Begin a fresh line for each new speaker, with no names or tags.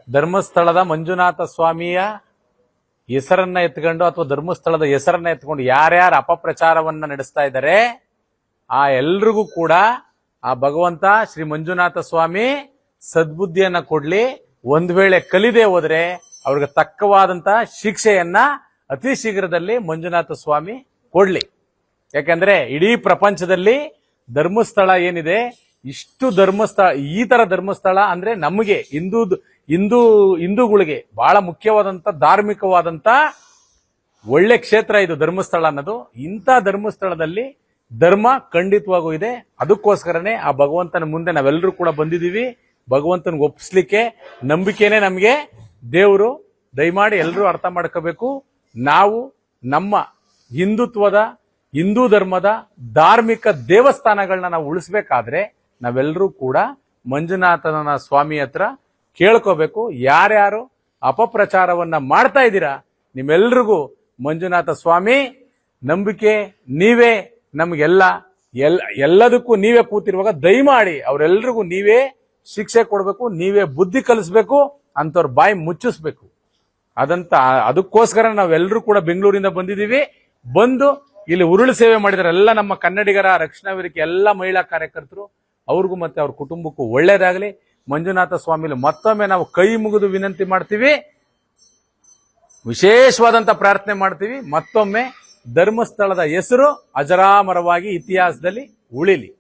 ಧರ್ಮಸ್ಥಳದ ಮಂಜುನಾಥ ಸ್ವಾಮಿಯ ಹೆಸರನ್ನ ಎತ್ಕೊಂಡು ಅಥವಾ ಧರ್ಮಸ್ಥಳದ ಹೆಸರನ್ನ ಎತ್ಕೊಂಡು ಯಾರ್ಯಾರು ಅಪಪ್ರಚಾರವನ್ನ ನಡೆಸ್ತಾ ಇದ್ದಾರೆ ಆ ಎಲ್ರಿಗೂ ಕೂಡ ಆ ಭಗವಂತ ಶ್ರೀ ಮಂಜುನಾಥ ಸ್ವಾಮಿ ಸದ್ಬುದ್ಧಿಯನ್ನ ಕೊಡ್ಲಿ. ಒಂದ್ ವೇಳೆ ಕಲಿದೆ ಹೋದ್ರೆ ಅವ್ರಿಗೆ ತಕ್ಕವಾದಂತ ಶಿಕ್ಷೆಯನ್ನ ಅತಿ ಶೀಘ್ರದಲ್ಲಿ ಮಂಜುನಾಥ ಸ್ವಾಮಿ ಕೊಡ್ಲಿ. ಯಾಕಂದ್ರೆ ಇಡೀ ಪ್ರಪಂಚದಲ್ಲಿ ಧರ್ಮಸ್ಥಳ ಏನಿದೆ, ಇಷ್ಟು ಧರ್ಮಸ್ಥಳ, ಈ ತರ ಧರ್ಮಸ್ಥಳ ಅಂದ್ರೆ ನಮಗೆ ಹಿಂದೂಗಳಿಗೆ ಬಹಳ ಮುಖ್ಯವಾದಂತ ಧಾರ್ಮಿಕವಾದಂತ ಒಳ್ಳೆ ಕ್ಷೇತ್ರ ಇದು ಧರ್ಮಸ್ಥಳ ಅನ್ನೋದು. ಇಂಥ ಧರ್ಮಸ್ಥಳದಲ್ಲಿ ಧರ್ಮ ಖಂಡಿತವಾಗೂ ಇದೆ. ಅದಕ್ಕೋಸ್ಕರನೇ ಆ ಭಗವಂತನ ಮುಂದೆ ನಾವೆಲ್ಲರೂ ಕೂಡ ಬಂದಿದ್ದೀವಿ. ಭಗವಂತನಿಗೆ ಒಪ್ಪಿಸ್ಲಿಕ್ಕೆ ನಂಬಿಕೆನೆ ನಮಗೆ ದೇವರು. ದಯಮಾಡಿ ಎಲ್ಲರೂ ಅರ್ಥ ಮಾಡ್ಕೋಬೇಕು. ನಾವು ನಮ್ಮ ಹಿಂದೂ ಧರ್ಮದ ಧಾರ್ಮಿಕ ದೇವಸ್ಥಾನಗಳನ್ನ ನಾವು ಉಳಿಸ್ಬೇಕಾದ್ರೆ ನಾವೆಲ್ಲರೂ ಕೂಡ ಮಂಜುನಾಥನ ಸ್ವಾಮಿ ಹತ್ರ ಕೇಳ್ಕೋಬೇಕು. ಯಾರ್ಯಾರು ಅಪಪ್ರಚಾರವನ್ನ ಮಾಡ್ತಾ ಇದ್ದೀರಾ ನಿಮ್ಮೆಲ್ರಿಗೂ ಮಂಜುನಾಥ ಸ್ವಾಮಿ ನಂಬಿಕೆ ನೀವೇ ಎಲ್ಲದಕ್ಕೂ ನೀವೇ ಕೂತಿರುವಾಗ ದಯಮಾಡಿ ಅವರೆಲ್ಲರಿಗೂ ನೀವೇ ಶಿಕ್ಷೆ ಕೊಡ್ಬೇಕು, ನೀವೇ ಬುದ್ಧಿ ಕಲಿಸ್ಬೇಕು, ಅಂತವ್ರ ಬಾಯಿ ಮುಚ್ಚಿಸ್ಬೇಕು. ಅದಕ್ಕೋಸ್ಕರ ನಾವೆಲ್ಲರೂ ಕೂಡ ಬೆಂಗಳೂರಿಂದ ಬಂದಿದ್ದೀವಿ. ಬಂದು ಇಲ್ಲಿ ಉರುಳು ಸೇವೆ ಮಾಡಿದರೆ ಎಲ್ಲ ನಮ್ಮ ಕನ್ನಡಿಗರ ರಕ್ಷಣಾ ವೇದಿಕೆ ಎಲ್ಲ ಮಹಿಳಾ ಕಾರ್ಯಕರ್ತರು, ಅವ್ರಿಗೂ ಮತ್ತೆ ಅವ್ರ ಕುಟುಂಬಕ್ಕೂ ಒಳ್ಳೇದಾಗಲಿ. ಮಂಜುನಾಥ ಸ್ವಾಮಿಲಿ ಮತ್ತೊಮ್ಮೆ ನಾವು ಕೈ ಮುಗಿದು ವಿನಂತಿ ಮಾಡ್ತೀವಿ, ವಿಶೇಷವಾದಂತ ಪ್ರಾರ್ಥನೆ ಮಾಡ್ತೀವಿ. ಮತ್ತೊಮ್ಮೆ ಧರ್ಮಸ್ಥಳದ ಹೆಸರು ಅಜರಾಮರವಾಗಿ ಇತಿಹಾಸದಲ್ಲಿ ಉಳಿಲಿ.